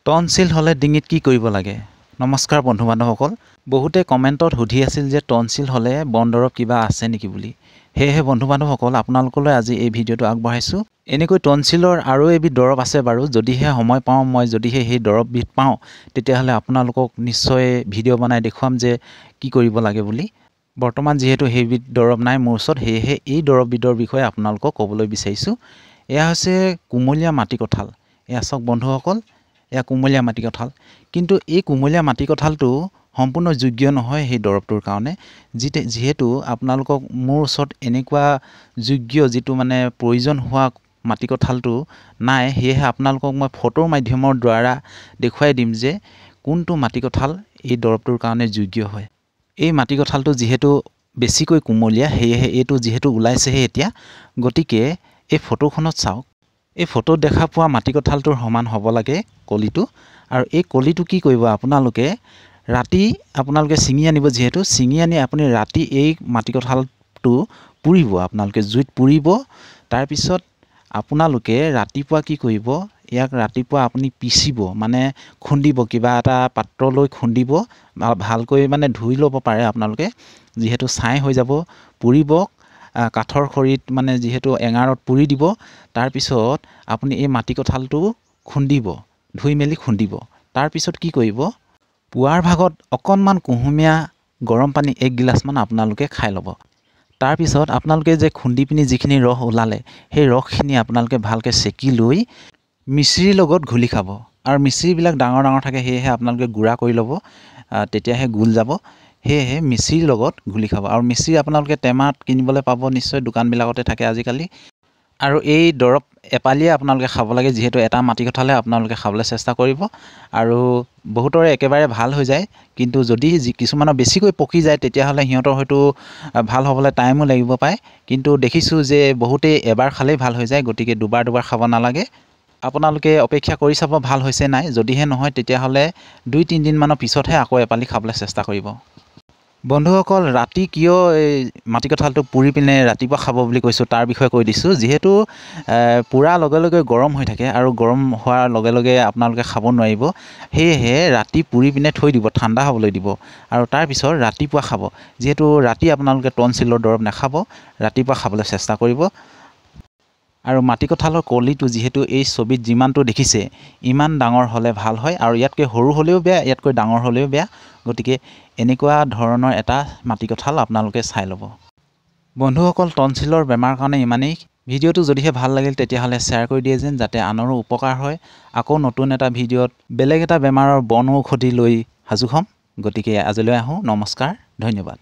Tonsil হলে ডিঙিত কি কৰিব লাগে? নমস্কাৰ বন্ধু বান্ধৱসকল। বহুতে কমেণ্টত সুধি আছিল যে টনচিল হলে বন দৰৱ কিবা আছে নেকি বুলি। সেয়েহে বন্ধু বান্ধৱসকল আপোনালোকলৈ আজি এই ভিডিঅ'টো আগবঢ়াইছোঁ। এনেকৈ টনচিলৰ আৰু এবিধ দৰৱ আছে বাৰু, যদিহে সময় পাওঁ মই যদিহে সেই দৰৱবিধ পাওঁ তেতিয়াহ'লে আপোনালোকক নিশ্চয় ভিডিঅ' বনাই দেখুৱাম যে কি কৰিব লাগে বুলি। বৰ্তমান যিহেতু সেইবিধ দৰৱ নাই মোৰ ওচৰত, সেয়েহে এই দৰৱবিধৰ বিষয়ে আপোনালোকক ক'বলৈ বিচাৰিছোঁ। এয়া হৈছে কুমলীয়া মাটি কঁঠাল। এয়া চাওক বন্ধুসকল, এয়া কুমলীয়া মাটি কঁঠাল। কিন্তু এই কুমলীয়া মাটি কঁঠালটো সম্পূৰ্ণ যোগ্য নহয় সেই দৰৱটোৰ কাৰণে। যিহেতু আপোনালোকক মোৰ ওচৰত এনেকুৱা যোগ্য যিটো মানে প্ৰয়োজন হোৱা মাটি কঁঠালটো নাই, সেয়েহে আপোনালোকক মই ফটোৰ মাধ্যমৰ দ্বাৰা দেখুৱাই দিম যে কোনটো মাটি কঁঠাল এই দৰৱটোৰ কাৰণে যোগ্য হয়। এই মাটি কঁঠালটো যিহেতু বেছিকৈ কুমলীয়া, সেয়েহে এইটো যিহেতু ওলাইছেহে এতিয়া, গতিকে এই ফটোখনত চাওক। এই ফটোত দেখা পোৱা মাটি কঁঠালটোৰ সমান হ'ব লাগে কলিটো। আৰু এই কলিটো কি কৰিব আপোনালোকে, ৰাতি আপোনালোকে ছিঙি আনিব, যিহেতু ছিঙি আনি আপুনি ৰাতি এই মাটি কঁঠালটো পুৰিব, আপোনালোকে জুইত পুৰিব। তাৰপিছত আপোনালোকে ৰাতিপুৱা কি কৰিব, ইয়াক ৰাতিপুৱা আপুনি পিচিব, মানে খুন্দিব, কিবা এটা পাত্ৰলৈ খুন্দিব, ভালকৈ মানে ধুই ল'ব পাৰে আপোনালোকে, যিহেতু ছাই হৈ যাব। পুৰিব কাঠৰ খৰিত, মানে যিহেতু এঙাৰত পুৰি দিব। তাৰপিছত আপুনি এই মাটি কঁঠালটো খুন্দিব, ধুই মেলি খুন্দিব। তাৰপিছত কি কৰিব, পুৱাৰ ভাগত অকণমান কুহুমীয়া গৰম পানী 1 গিলাচমান আপোনালোকে খাই ল'ব। তাৰপিছত আপোনালোকে যে খুন্দি পিনি যিখিনি ৰস ওলালে, সেই ৰসখিনি আপোনালোকে ভালকৈ চেকি লৈ মিচিৰিৰ লগত ঘুলি খাব। আৰু মিচিৰিবিলাক ডাঙৰ ডাঙৰ থাকে, সেয়েহে আপোনালোকে গুড়া কৰি ল'ব, তেতিয়াহে গোল যাব। সেয়েহে মিচিৰিৰ লগত ঘুলি খাব। আৰু মিচিৰি আপোনালোকে টেমাত কিনিবলৈ পাব, নিশ্চয় দোকানবিলাকতে থাকে আজিকালি। আৰু এই দৰৱ এপালিয়ে আপোনালোকে খাব লাগে, যিহেতু এটা মাটি কঁঠালে আপোনালোকে খাবলৈ চেষ্টা কৰিব। আৰু বহুতৰে একেবাৰে ভাল হৈ যায়, কিন্তু যদি কিছুমানৰ বেছিকৈ পকি যায় তেতিয়াহ'লে সিহঁতৰ হয়তো ভাল হ'বলৈ টাইমো লাগিব পাৰে। কিন্তু দেখিছোঁ যে বহুতেই এবাৰ খালেই ভাল হৈ যায়, গতিকে দুবাৰ খাব নালাগে। আপোনালোকে অপেক্ষা কৰি চাব ভাল হৈছে নাই। যদিহে নহয় তেতিয়াহ'লে 2-3 দিনমানৰ পিছতহে আকৌ এপালি খাবলৈ চেষ্টা কৰিব। বন্ধুসকল, ৰাতি কিয় এই মাটি কঁঠালটো পুৰি পিনে ৰাতিপুৱা খাব বুলি কৈছোঁ তাৰ বিষয়ে কৈ দিছোঁ। যিহেতু পুৰাৰ লগে লগে গৰম হৈ থাকে, আৰু গৰম হোৱাৰ লগে লগে আপোনালোকে খাব নোৱাৰিব। সেয়েহে ৰাতি পুৰি পিনে থৈ দিব, ঠাণ্ডা হ'বলৈ দিব, আৰু তাৰপিছত ৰাতিপুৱা খাব। যিহেতু ৰাতি আপোনালোকে টনচিলৰ দৰৱ নাখাব, ৰাতিপুৱা খাবলৈ চেষ্টা কৰিব। আৰু মাটি কঁঠালৰ কলিটো যিহেতু এই ছবিত যিমানটো দেখিছে, ইমান ডাঙৰ হ'লে ভাল হয়, আৰু ইয়াতকৈ সৰু হ'লেও বেয়া, ইয়াতকৈ ডাঙৰ হ'লেও বেয়া। গতিকে এনেকুৱা ধৰণৰ এটা মাটি কঁঠাল আপোনালোকে চাই ল'ব। বন্ধুসকল, টনচিলৰ বেমাৰ কাৰণে ইমানেই। ভিডিঅ'টো যদিহে ভাল লাগিল তেতিয়াহ'লে শ্বেয়াৰ কৰি দিয়ে যেন, যাতে আনৰো উপকাৰ হয়। আকৌ নতুন এটা ভিডিঅ'ত বেলেগ এটা বেমাৰৰ বন ঔষধি লৈ সাজু হ'ম। গতিকে আজিলৈ আহোঁ। নমস্কাৰ, ধন্যবাদ।